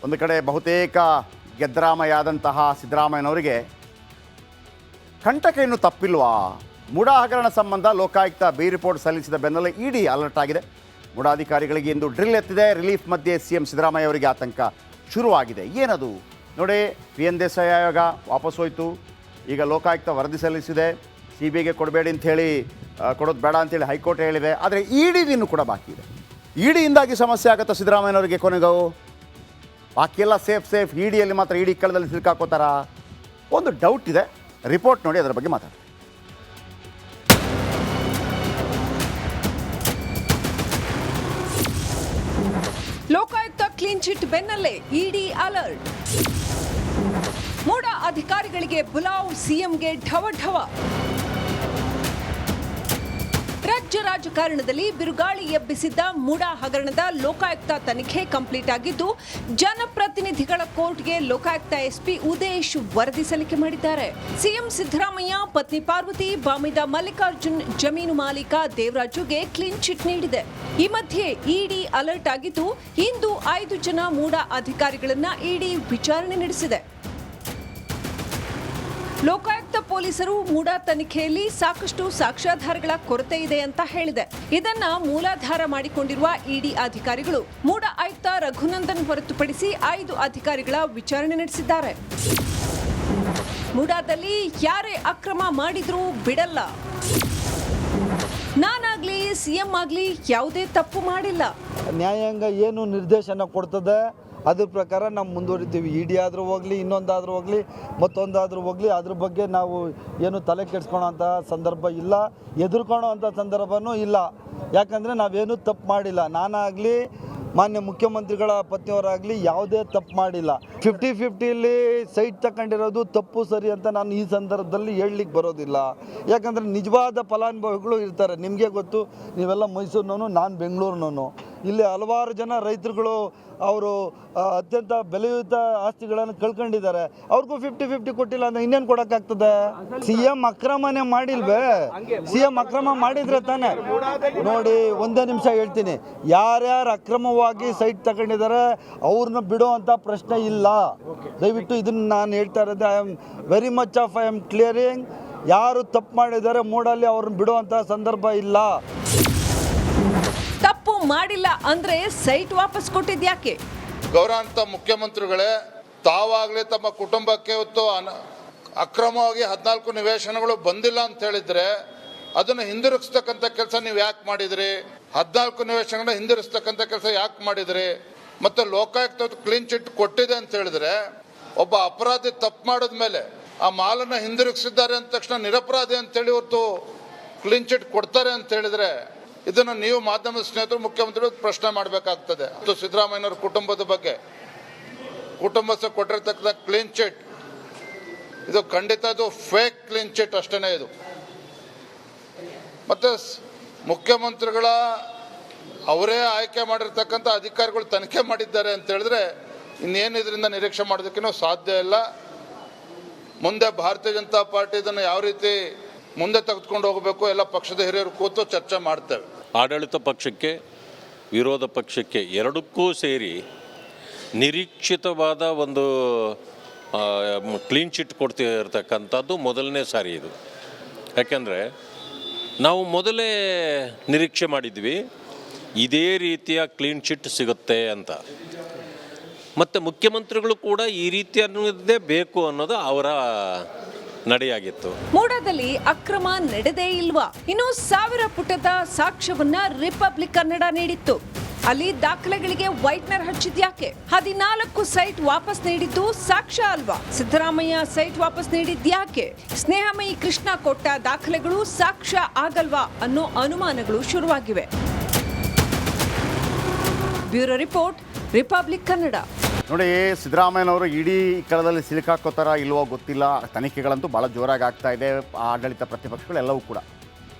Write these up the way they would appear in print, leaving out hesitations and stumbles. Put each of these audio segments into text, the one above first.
ಒಂದು ಕಡೆ ಬಹುತೇಕ ಗೆದ್ದರಾಮಯ್ಯಾದಂತಹ ಸಿದ್ದರಾಮಯ್ಯನವರಿಗೆ ಕಂಟಕ ಇನ್ನೂ ತಪ್ಪಿಲ್ವಾ? ಮುಡಾ ಹಗರಣ ಸಂಬಂಧ ಲೋಕಾಯುಕ್ತ ಬಿ ರಿಪೋರ್ಟ್ ಸಲ್ಲಿಸಿದ ಬೆನ್ನಲ್ಲೇ ಇಡಿ ಅಲರ್ಟ್ ಆಗಿದೆ. ಮುಡಾ ಅಧಿಕಾರಿಗಳಿಗೆ ಇಂದು ಡ್ರಿಲ್ ಎತ್ತಿದೆ. ರಿಲೀಫ್ ಮಧ್ಯೆ ಸಿಎಂ ಸಿದ್ದರಾಮಯ್ಯ ಅವರಿಗೆ ಆತಂಕ ಶುರುವಾಗಿದೆ. ಏನದು ನೋಡಿ, ಪಿ ಎನ್ ದೇಸಾಯಿ ಆಯೋಗ ವಾಪಸ್ ಹೋಯಿತು. ಈಗ ಲೋಕಾಯುಕ್ತ ವರದಿ ಸಲ್ಲಿಸಿದೆ. ಸಿ ಬಿ ಐಗೆ ಕೊಡಬೇಡಿ ಅಂಥೇಳಿ, ಕೊಡೋದು ಬೇಡ ಅಂತೇಳಿ ಹೈಕೋರ್ಟ್ ಹೇಳಿದೆ. ಆದರೆ ಇಡಿದು ಇನ್ನೂ ಕೂಡ ಬಾಕಿ ಇದೆ. ಇಡಿಯಿಂದಾಗಿ ಸಮಸ್ಯೆ ಆಗುತ್ತಾ ಸಿದ್ದರಾಮಯ್ಯನವರಿಗೆ? ಕೊನೆಗೂ ಬಾಕಿಯೆಲ್ಲ ಸೇಫ್. ಇಡಿಯಲ್ಲಿ ಮಾತ್ರ ಇಡಿ ಕಳ್ಳದಲ್ಲಿ ಸಿಲ್ಕಾಕೋತಾರ? ಒಂದು ಡೌಟ್ ಇದೆ. ರಿಪೋರ್ಟ್ ನೋಡಿ, ಅದರ ಬಗ್ಗೆ ಮಾತಾಡ್ತೀವಿ. ಲೋಕಾಯುಕ್ತ ಕ್ಲೀನ್ ಚಿಟ್ ಬೆನ್ನಲ್ಲೇ ಇಡಿ ಅಲರ್ಟ್. ಮುಡಾ ಅಧಿಕಾರಿಗಳಿಗೆ ಬುಲಾವ್, ಸಿಎಂಗೆ ಢವಢವ. ರಾಜ್ಯ ರಾಜಕಾರಣದಲ್ಲಿ ಬಿರುಗಾಳಿ ಎಬ್ಬಿಸಿದ್ದ ಮುಡಾ ಹಗರಣದ ಲೋಕಾಯುಕ್ತ ತನಿಖೆ ಕಂಪ್ಲೀಟ್ ಆಗಿದ್ದು, ಜನಪ್ರತಿನಿಧಿಗಳ ಕೋರ್ಟ್ಗೆ ಲೋಕಾಯುಕ್ತ ಎಸ್ಪಿ ಉದೇಶ್ ವರದಿ ಸಲ್ಲಿಕೆ ಮಾಡಿದ್ದಾರೆ. ಸಿಎಂ ಸಿದ್ದರಾಮಯ್ಯ ಪತ್ನಿ ಪಾರ್ವತಿ, ಬಾಮಿದ ಮಲ್ಲಿಕಾರ್ಜುನ್ ಜಮೀನು ಮಾಲೀಕ ದೇವರಾಜುಗೆ ಕ್ಲೀನ್ ಚಿಟ್ ನೀಡಿದೆ. ಈ ಮಧ್ಯೆ ಇಡಿ ಅಲರ್ಟ್ ಆಗಿದ್ದು, ಇಂದು 5 ಜನ ಮುಡಾ ಅಧಿಕಾರಿಗಳನ್ನ ಇಡಿ ವಿಚಾರಣೆ ನಡೆಸಿದೆ. ಲೋಕಾಯುಕ್ತ ಪೊಲೀಸರು ಮುಡಾ ತನಿಖೆಯಲ್ಲಿ ಸಾಕಷ್ಟು ಸಾಕ್ಷ್ಯಾಧಾರಗಳ ಕೊರತೆ ಇದೆ ಅಂತ ಹೇಳಿದೆ. ಇದನ್ನ ಮೂಲಾಧಾರ ಮಾಡಿಕೊಂಡಿರುವ ಇಡಿ ಅಧಿಕಾರಿಗಳು ಮುಡಾ ಆಯುಕ್ತ ರಘುನಂದನ್ ಹೊರತುಪಡಿಸಿ 5 ಅಧಿಕಾರಿಗಳ ವಿಚಾರಣೆ ನಡೆಸಿದ್ದಾರೆ. ಮುಡಾದಲ್ಲಿ ಯಾರೇ ಅಕ್ರಮ ಮಾಡಿದ್ರೂ ಬಿಡಲ್ಲ. ನಾನಾಗ್ಲಿ ಸಿಎಂ ಆಗ್ಲಿ ಯಾವುದೇ ತಪ್ಪು ಮಾಡಿಲ್ಲ. ನ್ಯಾಯಾಂಗ ಏನು ನಿರ್ದೇಶನ ಕೊಡ್ತದೆ ಅದ್ರ ಪ್ರಕಾರ ನಾವು ಮುಂದುವರಿತೀವಿ. ಇಡಿ ಆದರೂ ಹೋಗಲಿ, ಇನ್ನೊಂದಾದರೂ ಹೋಗಲಿ, ಮತ್ತೊಂದಾದರೂ ಹೋಗಲಿ, ಅದ್ರ ಬಗ್ಗೆ ನಾವು ಏನು ತಲೆ ಕೆಡಿಸ್ಕೊಳೋಂಥ ಸಂದರ್ಭ ಇಲ್ಲ, ಎದುರ್ಕೊಳ್ಳೋ ಅಂಥ ಸಂದರ್ಭವೂ ಇಲ್ಲ. ಯಾಕಂದರೆ ನಾವೇನೂ ತಪ್ಪು ಮಾಡಿಲ್ಲ. ನಾನಾಗಲಿ, ಮಾನ್ಯ ಮುಖ್ಯಮಂತ್ರಿಗಳ ಪತ್ನಿಯವರಾಗಲಿ ಯಾವುದೇ ತಪ್ಪು ಮಾಡಿಲ್ಲ. 50-50 ಸೈಟ್ ತಗೊಂಡಿರೋದು ತಪ್ಪು ಸರಿ ಅಂತ ನಾನು ಈ ಸಂದರ್ಭದಲ್ಲಿ ಹೇಳಲಿಕ್ಕೆ ಬರೋದಿಲ್ಲ. ಯಾಕಂದರೆ ನಿಜವಾದ ಫಲಾನುಭವಿಗಳು ಇರ್ತಾರೆ. ನಿಮಗೆ ಗೊತ್ತು, ನೀವೆಲ್ಲ ಮೈಸೂರಿನವನು, ನಾನು ಬೆಂಗಳೂರಿನವನು. ಇಲ್ಲಿ ಹಲವಾರು ಜನ ರೈತರುಗಳು ಅವರು ಅತ್ಯಂತ ಬೆಲೆಯುತ ಆಸ್ತಿಗಳನ್ನು ಕಳ್ಕೊಂಡಿದ್ದಾರೆ. ಅವ್ರಿಗೂ 50-50 ಕೊಟ್ಟಿಲ್ಲ ಅಂದರೆ ಇನ್ನೇನು ಕೊಡೋಕ್ಕಾಗ್ತದೆ? ಸಿಎಂ ಅಕ್ರಮನೇ ಮಾಡಿಲ್ವೇ? ಸಿಎಂ ಅಕ್ರಮ ಮಾಡಿದ್ರೆ ತಾನೆ. ನೋಡಿ, ಒಂದೇ ನಿಮಿಷ ಹೇಳ್ತೀನಿ. ಯಾರ್ಯಾರು ಅಕ್ರಮವಾಗಿ ಸೈಟ್ ತಗೊಂಡಿದ್ದಾರೆ ಅವ್ರನ್ನ ಬಿಡೋ ಅಂಥ ಪ್ರಶ್ನೆ ಇಲ್ಲ. ದಯವಿಟ್ಟು ಇದನ್ನು ನಾನು ಹೇಳ್ತಾ ಇರೋದು, I am very much of I am clearing. ಯಾರು ತಪ್ಪು ಮಾಡಿದ್ದಾರೆ ಮೂಡಲ್ಲಿ ಅವ್ರನ್ನ ಬಿಡುವಂಥ ಸಂದರ್ಭ ಇಲ್ಲ. ತಪ್ಪು ಮಾಡಿಲ್ಲ ಅಂದ್ರೆ ಸೈಟ್ ವಾಪಸ್ ಕೊಟ್ಟಿದ್ಯಾಕೆ? ಗೌರವಾನ್ವಿತ ಮುಖ್ಯಮಂತ್ರಿಗಳೇ, ತಾವಾಗಲೇ ತಮ್ಮ ಕುಟುಂಬಕ್ಕೆ ಇವತ್ತು ಅಕ್ರಮವಾಗಿ 14 ನಿವೇಶನಗಳು ಬಂದಿಲ್ಲ ಅಂತ ಹೇಳಿದ್ರೆ ಅದನ್ನು ಹಿಂದಿರುಗಿಸ್ತಕ್ಕಂಥ ಕೆಲಸ ನೀವು ಯಾಕೆ ಮಾಡಿದ್ರಿ? 14 ನಿವೇಶನಗಳನ್ನ ಹಿಂದಿರುಗಿಸ್ತಕ್ಕಂಥ ಕೆಲಸ ಯಾಕೆ ಮಾಡಿದ್ರಿ? ಮತ್ತೆ ಲೋಕಾಯುಕ್ತ ಕ್ಲೀನ್ ಚಿಟ್ ಕೊಟ್ಟಿದೆ ಅಂತ ಹೇಳಿದ್ರೆ, ಒಬ್ಬ ಅಪರಾಧಿ ತಪ್ಪು ಮಾಡಿದ ಮೇಲೆ ಆ ಮಾಲನ್ನ ಹಿಂದಿರುಗಿಸಿದ್ದಾರೆ ಅಂದ ತಕ್ಷಣ ನಿರಪರಾಧಿ ಅಂತೇಳಿ ಇವತ್ತು ಕ್ಲೀನ್ ಚಿಟ್ ಕೊಡ್ತಾರೆ ಅಂತ ಹೇಳಿದ್ರೆ, ಇದನ್ನು ನೀವು ಮಾಧ್ಯಮದ ಸ್ನೇಹಿತರು ಮುಖ್ಯಮಂತ್ರಿಗಳು ಪ್ರಶ್ನೆ ಮಾಡಬೇಕಾಗ್ತದೆ. ಮತ್ತು ಸಿದ್ದರಾಮಯ್ಯನವರ ಕುಟುಂಬದ ಬಗ್ಗೆ, ಕುಟುಂಬಸ್ಥರು ಕೊಟ್ಟಿರ್ತಕ್ಕಂಥ ಕ್ಲೀನ್ ಚಿಟ್ ಇದು ಖಂಡಿತ ಇದು ಫೇಕ್ ಕ್ಲೀನ್ ಚಿಟ್ ಅಷ್ಟೇ. ಇದು ಮತ್ತೆ ಮುಖ್ಯಮಂತ್ರಿಗಳ ಅವರೇ ಆಯ್ಕೆ ಮಾಡಿರ್ತಕ್ಕಂಥ ಅಧಿಕಾರಿಗಳು ತನಿಖೆ ಮಾಡಿದ್ದಾರೆ ಅಂತ ಹೇಳಿದ್ರೆ ಇನ್ನೇನು ಇದರಿಂದ ನಿರೀಕ್ಷೆ ಮಾಡೋದಕ್ಕೇನೋ ಸಾಧ್ಯ ಇಲ್ಲ. ಮುಂದೆ ಭಾರತೀಯ ಜನತಾ ಪಾರ್ಟಿ ಇದನ್ನು ಯಾವ ರೀತಿ ಮುಂದೆ ತೆಗೆದುಕೊಂಡು ಹೋಗಬೇಕು, ಎಲ್ಲ ಪಕ್ಷದ ಹಿರಿಯರು ಕೂತು ಚರ್ಚೆ ಮಾಡ್ತೇವೆ. ಆಡಳಿತ ಪಕ್ಷಕ್ಕೆ, ವಿರೋಧ ಪಕ್ಷಕ್ಕೆ ಎರಡಕ್ಕೂ ಸೇರಿ ನಿರೀಕ್ಷಿತವಾದ ಒಂದು ಕ್ಲೀನ್ ಚಿಟ್ ಕೊಡ್ತಿರ್ತಕ್ಕಂಥದ್ದು ಮೊದಲನೇ ಸಾರಿ ಇದು. ಯಾಕೆಂದರೆ ನಾವು ಮೊದಲೇ ನಿರೀಕ್ಷೆ ಮಾಡಿದ್ವಿ ಇದೇ ರೀತಿಯ ಕ್ಲೀನ್ ಚಿಟ್ ಸಿಗುತ್ತೆ ಅಂತ. ಮತ್ತು ಮುಖ್ಯಮಂತ್ರಿಗಳು ಕೂಡ ಈ ರೀತಿ ಅನ್ನೋದೇ ಬೇಕು ಅನ್ನೋದು ಅವರ ನಡೆಯಾಗಿತ್ತು. ಮೂಡಾದಲ್ಲಿ ಅಕ್ರಮ ನಡೆದೇ ಇಲ್ವಾ? ಇನ್ನು 1000 ಪುಟದ ಸಾಕ್ಷ್ಯವನ್ನ ರಿಪಬ್ಲಿಕ್ ಕನ್ನಡ ನೀಡಿತ್ತು. ಅಲ್ಲಿ ದಾಖಲೆಗಳಿಗೆ ವೈಟ್ನರ್ ಹಚ್ಚಿದ್ಯಾಕೆ? 14 ಸೈಟ್ ವಾಪಸ್ ನೀಡಿದ್ದು ಸಾಕ್ಷ್ಯ ಅಲ್ವಾ? ಸಿದ್ದರಾಮಯ್ಯ ಸೈಟ್ ವಾಪಸ್ ನೀಡಿದ್ಯಾಕೆ? ಸ್ನೇಹಮಯಿ ಕೃಷ್ಣ ಕೊಟ್ಟ ದಾಖಲೆಗಳು ಸಾಕ್ಷ್ಯ ಆಗಲ್ವಾ ಅನ್ನೋ ಅನುಮಾನಗಳು ಶುರುವಾಗಿವೆ. Bureau report, Republic Kannada. ನೋಡಿ, ಸಿದ್ದರಾಮಯ್ಯನವರು ಇಡೀ ಕಳದಲ್ಲಿ ಸಿಲುಕಾಕೋತಾರ ಇಲ್ವೋ ಗೊತ್ತಿಲ್ಲ. ತನಿಖೆಗಳಂತೂ ಭಾಳ ಜೋರಾಗಿ ಆಗ್ತಾ ಇದೆ. ಆಡಳಿತ ಪ್ರತಿಪಕ್ಷಗಳೆಲ್ಲವೂ ಕೂಡ.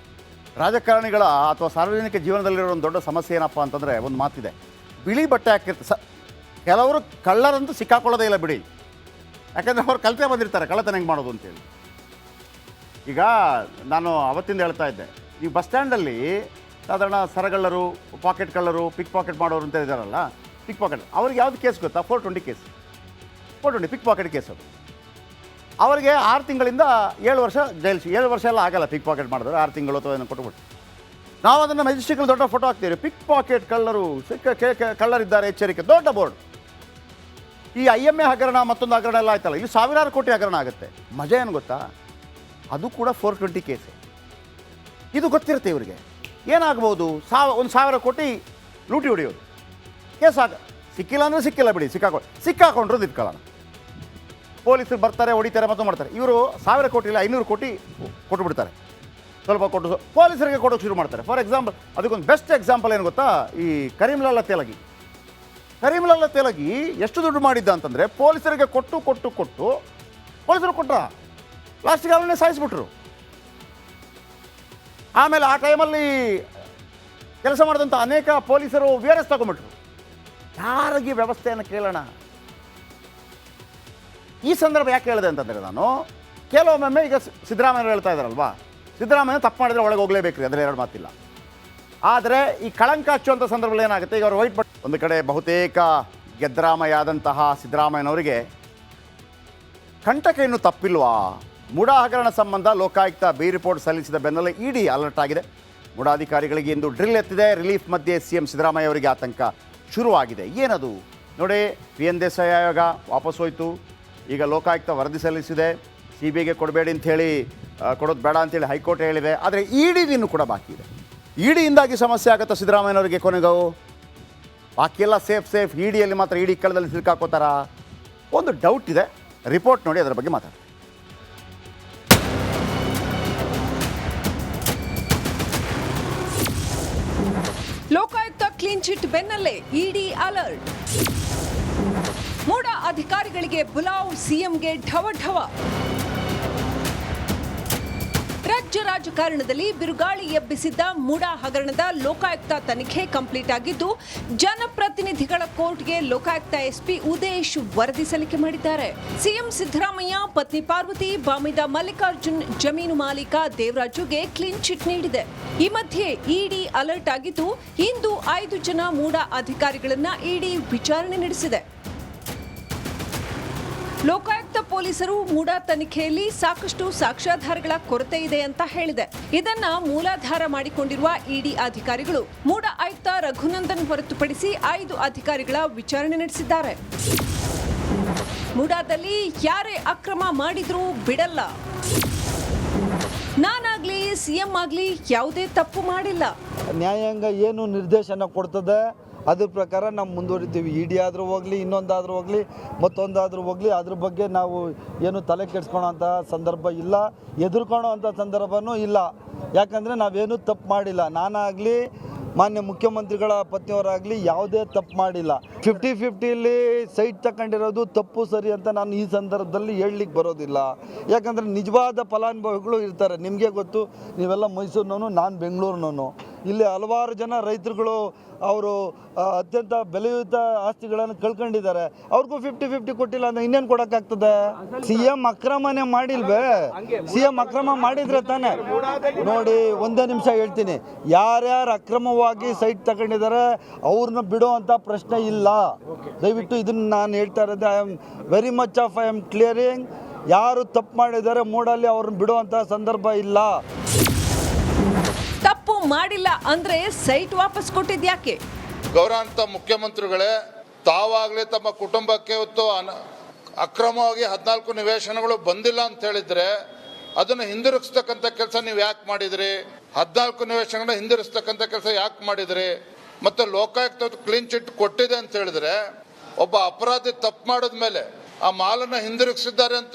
ರಾಜಕಾರಣಿಗಳ ಅಥವಾ ಸಾರ್ವಜನಿಕ ಜೀವನದಲ್ಲಿರೋ ಒಂದು ದೊಡ್ಡ ಸಮಸ್ಯೆ ಏನಪ್ಪ ಅಂತಂದರೆ, ಒಂದು ಮಾತಿದೆ, ಬಿಳಿ ಬಟ್ಟೆ ಹಾಕಿರ್ತಾರೆ. ಕೆಲವರು ಕಳ್ಳರಂತೂ ಸಿಕ್ಕಾಕೊಳ್ಳೋದೇ ಇಲ್ಲ ಬಿಡಿ. ಯಾಕಂದರೆ ಅವ್ರು ಕಲಿತೇ ಬಂದಿರ್ತಾರೆ ಕಳ್ಳತನ ಹೆಂಗೆ ಮಾಡೋದು ಅಂತೇಳಿ. ಈಗ ನಾನು ಅವತ್ತಿಂದ ಹೇಳ್ತಾ ಇದ್ದೆ, ಈ ಬಸ್ ಸ್ಟ್ಯಾಂಡಲ್ಲಿ ಸಾಧಾರಣ ಸರಗಳ್ಳರು, ಪಾಕೆಟ್ ಕಳ್ಳರು, ಪಿಕ್ ಪಾಕೆಟ್ ಮಾಡೋರು ಅಂತ ಇದ್ದಾರಲ್ಲ, ಪಿಕ್ ಪಾಕೆಟ್. ಅವ್ರಿಗೆ ಯಾವ್ದು ಕೇಸ್ ಗೊತ್ತಾ? 420 ಕೇಸ್, 420 ಪಿಕ್ ಪಾಕೆಟ್ ಕೇಸ್. ಅದು ಅವರಿಗೆ 6 ತಿಂಗಳಿಂದ 7 ವರ್ಷ ಜೈಲು. 7 ವರ್ಷ ಎಲ್ಲ ಆಗಲ್ಲ ಪಿಕ್ ಪಾಕೆಟ್ ಮಾಡಿದ್ರೆ, 6 ತಿಂಗಳು ಅಥವಾ ಏನೋ ಕೊಟ್ಟುಬಿಟ್ಟು ನಾವು ಅದನ್ನು ಮೆಜೆಸ್ಟಿಕಲ್ಲಿ ದೊಡ್ಡ ಫೋಟೋ ಹಾಕ್ತೀವಿ. ಪಿಕ್ ಪಾಕೆಟ್ ಕಳ್ಳರು ಕಳ್ಳರಿದ್ದಾರೆ ಎಚ್ಚರಿಕೆ, ದೊಡ್ಡ ಬೋರ್ಡ್. ಈ IMA ಹಗರಣ ಮತ್ತೊಂದು ಹಗರಣ ಎಲ್ಲ ಆಯ್ತಲ್ಲ, ಇಲ್ಲಿ ಸಾವಿರಾರು ಕೋಟಿ ಹಗರಣ ಆಗುತ್ತೆ. ಮಜಾ ಏನು ಗೊತ್ತಾ? ಅದು ಕೂಡ 420 ಕೇಸ್. ಇದು ಗೊತ್ತಿರುತ್ತೆ ಇವರಿಗೆ. ಏನಾಗ್ಬೋದು? 1,000 ಕೋಟಿ ಲೂಟಿ ಹೊಡೆಯೋದು. ಕೇಸ್ ಸಿಕ್ಕಿಲ್ಲ ಅಂದರೆ ಸಿಕ್ಕಿಲ್ಲ ಬಿಡಿ, ಸಿಕ್ಕಾಕೊಂಡ್ರು ಇಟ್ಕೊಳ್ಳೋಣ. ಪೊಲೀಸರು ಬರ್ತಾರೆ, ಹೊಡಿತಾರೆ, ಮತ್ತು ಮಾಡ್ತಾರೆ. ಇವರು 1000 ಕೋಟಿ ಇಲ್ಲ 500 ಕೋಟಿ ಕೊಟ್ಟು ಬಿಡ್ತಾರೆ. ಸ್ವಲ್ಪ ಕೊಟ್ಟು ಪೊಲೀಸರಿಗೆ ಕೊಡೋಕೆ ಶುರು ಮಾಡ್ತಾರೆ. ಫಾರ್ ಎಕ್ಸಾಂಪಲ್, ಅದಕ್ಕೊಂದು ಬೆಸ್ಟ್ ಎಕ್ಸಾಂಪಲ್ ಏನು ಗೊತ್ತಾ? ಈ ಕರೀಂಲಾಲಾ ತೇಲಗಿ ಎಷ್ಟು ದುಡ್ಡು ಮಾಡಿದ್ದ ಅಂತಂದರೆ, ಪೊಲೀಸರಿಗೆ ಕೊಟ್ಟು ಪೊಲೀಸರು ಕೊಟ್ರ, ಲಾಸ್ಟಿಗೆ ಅವನ್ನೇ ಸಾಯಿಸ್ಬಿಟ್ರು. ಆಮೇಲೆ ಆ ಟೈಮಲ್ಲಿ ಕೆಲಸ ಮಾಡಿದಂಥ ಅನೇಕ ಪೊಲೀಸರು VRS ತಗೊಂಡ್ಬಿಟ್ರು. ಯಾರಿಗೆ ವ್ಯವಸ್ಥೆಯನ್ನು ಕೇಳೋಣ? ಈ ಸಂದರ್ಭ ಯಾಕೆ ಹೇಳಿದೆ ಅಂತಂದರೆ, ನಾನು ಕೆಲವೊಮ್ಮೆ ಈಗ ಸಿದ್ದರಾಮಯ್ಯ ಹೇಳ್ತಾ ಇದ್ದಾರಲ್ವಾ, ಸಿದ್ದರಾಮಯ್ಯ ತಪ್ಪು ಮಾಡಿದರೆ ಒಳಗೆ ಹೋಗಲೇಬೇಕು, ಅದರಲ್ಲಿ 2 ಮಾತಿಲ್ಲ. ಆದರೆ ಈ ಕಳಂಕ ಹಚ್ಚುವಂಥ ಸಂದರ್ಭದಲ್ಲಿ ಏನಾಗುತ್ತೆ? ಈಗ ಅವರು ವೈಟ್ ಬಟ್ ಒಂದು ಕಡೆ ಬಹುತೇಕ ಗೆದ್ದರಾಮಯ್ಯ ಆದಂತಹ ಸಿದ್ದರಾಮಯ್ಯನವರಿಗೆ ಕಂಟಕ ಇನ್ನೂ ತಪ್ಪಿಲ್ವಾ? ಮುಡಾ ಹಗರಣ ಸಂಬಂಧ ಲೋಕಾಯುಕ್ತ ಬಿ ರಿಪೋರ್ಟ್ ಸಲ್ಲಿಸಿದ ಬೆನ್ನಲ್ಲೇ ED ಅಲರ್ಟ್ ಆಗಿದೆ. ಮುಡಾಧಿಕಾರಿಗಳಿಗೆ ಇಂದು ಡ್ರಿಲ್ ಎತ್ತಿದೆ. ರಿಲೀಫ್ ಮಧ್ಯೆ CM ಸಿದ್ದರಾಮಯ್ಯ ಅವರಿಗೆ ಆತಂಕ ಶುರುವಾಗಿದೆ. ಏನದು ನೋಡಿ, PN ದೇಸಾಯಿ ಆಯೋಗ ವಾಪಸ್ ಹೋಯಿತು. ಈಗ ಲೋಕಾಯುಕ್ತ ವರದಿ ಸಲ್ಲಿಸಿದೆ. CBIಗೆ ಕೊಡಬೇಡಿ ಅಂಥೇಳಿ, ಕೊಡೋದು ಬೇಡ ಅಂತೇಳಿ ಹೈಕೋರ್ಟ್ ಹೇಳಿದೆ. ಆದರೆ EDದು ಇನ್ನೂ ಕೂಡ ಬಾಕಿ ಇದೆ. EDಯಿಂದಾಗಿ ಸಮಸ್ಯೆ ಆಗುತ್ತಾ ಸಿದ್ದರಾಮಯ್ಯನವರಿಗೆ? ಕೊನೆಗೂ ಬಾಕಿಯೆಲ್ಲ ಸೇಫ್. EDಯಲ್ಲಿ ಮಾತ್ರ ED ಕಳ್ಳದಲ್ಲಿ ಸಿಕ್ಕಾಕೋತಾರ? ಒಂದು ಡೌಟ್ ಇದೆ. ರಿಪೋರ್ಟ್ ನೋಡಿ, ಅದರ ಬಗ್ಗೆ ಮಾತಾಡ್ತೀವಿ. ಲೋಕಾಯುಕ್ತ ಕ್ಲೀನ್ ಚಿಟ್ ಬೆನ್ನಲ್ಲೇ ED ಅಲರ್ಟ್. ಮೂಡಾ ಅಧಿಕಾರಿಗಳಿಗೆ ಬುಲಾವ್, CMಗೆ ಢವ. ರಾಜ್ಯ ರಾಜಕಾರಣದಲ್ಲಿ ಬಿರುಗಾಳಿ ಎಬ್ಬಿಸಿದ್ದ ಮುಡಾ ಹಗರಣದ ಲೋಕಾಯುಕ್ತ ತನಿಖೆ ಕಂಪ್ಲೀಟ್ ಆಗಿದ್ದು, ಜನಪ್ರತಿನಿಧಿಗಳ ಕೋರ್ಟ್ಗೆ ಲೋಕಾಯುಕ್ತ SP ಉದೇಶ್ ವರದಿ ಸಲ್ಲಿಕೆ ಮಾಡಿದ್ದಾರೆ. CM ಸಿದ್ದರಾಮಯ್ಯ ಪತ್ನಿ ಪಾರ್ವತಿ, ಬಾಮಿದ ಮಲ್ಲಿಕಾರ್ಜುನ್ ಜಮೀನು ಮಾಲೀಕ ದೇವರಾಜುಗೆ ಕ್ಲೀನ್ ಚಿಟ್ ನೀಡಿದೆ. ಈ ಮಧ್ಯೆ ED ಅಲರ್ಟ್ ಆಗಿದ್ದು, ಇಂದು 5 ಜನ ಮೂಡಾ ಅಧಿಕಾರಿಗಳನ್ನ ED ವಿಚಾರಣೆ ನಡೆಸಿದೆ. ಲೋಕಾಯುಕ್ತ ಪೊಲೀಸರು ಮೂಡಾ ತನಿಖೆಯಲ್ಲಿ ಸಾಕಷ್ಟು ಸಾಕ್ಷ್ಯಾಧಾರಗಳ ಕೊರತೆ ಇದೆ ಅಂತ ಹೇಳಿದೆ. ಇದನ್ನ ಮೂಲಾಧಾರ ಮಾಡಿಕೊಂಡಿರುವ ED ಅಧಿಕಾರಿಗಳು ಮೂಡಾ ಆಯುಕ್ತ ರಘುನಂದನ್ ಹೊರತುಪಡಿಸಿ 5 ಅಧಿಕಾರಿಗಳ ವಿಚಾರಣೆ ನಡೆಸಿದ್ದಾರೆ. ಮೂಡಾದಲ್ಲಿ ಯಾರೇ ಅಕ್ರಮ ಮಾಡಿದ್ರೂ ಬಿಡಲ್ಲ, ನಾನಾಗ್ಲಿ CM ಆಗ್ಲಿ ಯಾವುದೇ ತಪ್ಪು ಮಾಡಿಲ್ಲ. ನ್ಯಾಯಾಂಗ ಏನು ನಿರ್ದೇಶನ ಕೊಡ್ತದೆ ಅದ್ರ ಪ್ರಕಾರ ನಾವು ಮುಂದುವರಿತೀವಿ. ED ಆದರೂ ಹೋಗಲಿ, ಇನ್ನೊಂದಾದರೂ ಹೋಗಲಿ, ಮತ್ತೊಂದಾದರೂ ಹೋಗಲಿ, ಅದ್ರ ಬಗ್ಗೆ ನಾವು ಏನು ತಲೆ ಕೆಡಿಸ್ಕೊಳೋ ಅಂಥ ಸಂದರ್ಭ ಇಲ್ಲ, ಎದುರ್ಕೊಳ್ಳೋ ಅಂಥ ಸಂದರ್ಭವೂ ಇಲ್ಲ. ಯಾಕಂದರೆ ನಾವೇನೂ ತಪ್ಪು ಮಾಡಿಲ್ಲ. ನಾನಾಗಲಿ, ಮಾನ್ಯ ಮುಖ್ಯಮಂತ್ರಿಗಳ ಪತ್ನಿಯವರಾಗಲಿ ಯಾವುದೇ ತಪ್ಪು ಮಾಡಿಲ್ಲ. 50-50 ಸೈಟ್ ತಗೊಂಡಿರೋದು ತಪ್ಪು ಸರಿ ಅಂತ ನಾನು ಈ ಸಂದರ್ಭದಲ್ಲಿ ಹೇಳಲಿಕ್ಕೆ ಬರೋದಿಲ್ಲ. ಯಾಕಂದರೆ ನಿಜವಾದ ಫಲಾನುಭವಿಗಳು ಇರ್ತಾರೆ. ನಿಮಗೆ ಗೊತ್ತು, ನೀವೆಲ್ಲ ಮೈಸೂರಿನವನು, ನಾನು ಬೆಂಗಳೂರಿನವನು. ಇಲ್ಲಿ ಹಲವಾರು ಜನ ರೈತರುಗಳು ಅವರು ಅತ್ಯಂತ ಬೆಲೆಯುತ ಆಸ್ತಿಗಳನ್ನು ಕಳ್ಕೊಂಡಿದ್ದಾರೆ. ಅವ್ರಿಗೂ 50-50 ಕೊಟ್ಟಿಲ್ಲ ಅಂದರೆ ಇನ್ನೇನು ಕೊಡೋಕ್ಕಾಗ್ತದೆ? CM ಅಕ್ರಮನೇ ಮಾಡಿಲ್ವೇ? CM ಅಕ್ರಮ ಮಾಡಿದರೆ ತಾನೇ. ನೋಡಿ, ಒಂದೇ ನಿಮಿಷ ಹೇಳ್ತೀನಿ. ಯಾರ್ಯಾರು ಅಕ್ರಮವಾಗಿ ಸೈಟ್ ತಗೊಂಡಿದ್ದಾರೆ ಅವ್ರನ್ನ ಬಿಡೋ ಅಂಥ ಪ್ರಶ್ನೆ ಇಲ್ಲ. ದಯವಿಟ್ಟು ಇದನ್ನು ನಾನು ಹೇಳ್ತಾ ಇರೋದು, ಐ ಆಮ್ ಕ್ಲಿಯರಿಂಗ್. ಯಾರು ತಪ್ಪು ಮಾಡಿದ್ದಾರೆ ಮೂಡಲ್ಲಿ ಅವ್ರನ್ನ ಬಿಡುವಂಥ ಸಂದರ್ಭ ಇಲ್ಲ. ತಪ್ಪು ಮಾಡಿಲ್ಲ ಅಂದ್ರೆ ಸೈಟ್ ವಾಪಸ್ ಕೊಟ್ಟಿದ್ಯಾಕೆ? ಗೌರವಾನ್ವಿತ ಮುಖ್ಯಮಂತ್ರಿಗಳೇ, ತಾವಾಗಲೇ ತಮ್ಮ ಕುಟುಂಬಕ್ಕೆ ಹೊತ್ತು ಅಕ್ರಮವಾಗಿ 14 ನಿವೇಶನಗಳು ಬಂದಿಲ್ಲ ಅಂತ ಹೇಳಿದ್ರೆ ಅದನ್ನು ಹಿಂದಿರುಗಿಸ್ತಕ್ಕಂಥ ಕೆಲಸ ನೀವು ಯಾಕೆ ಮಾಡಿದ್ರಿ? 14 ನಿವೇಶನಗಳನ್ನ ಹಿಂದಿರುಗಿಸ್ತಕ್ಕಂಥ ಕೆಲಸ ಯಾಕೆ ಮಾಡಿದ್ರಿ? ಮತ್ತೆ ಲೋಕಾಯುಕ್ತ ಕ್ಲೀನ್ ಚಿಟ್ ಕೊಟ್ಟಿದೆ ಅಂತ ಹೇಳಿದ್ರೆ, ಒಬ್ಬ ಅಪರಾಧಿ ತಪ್ಪು ಮಾಡಿದ ಮೇಲೆ ಆ ಮಾಲನ್ನು ಹಿಂದಿರುಗಿಸಿದ್ದಾರೆ ಅಂತ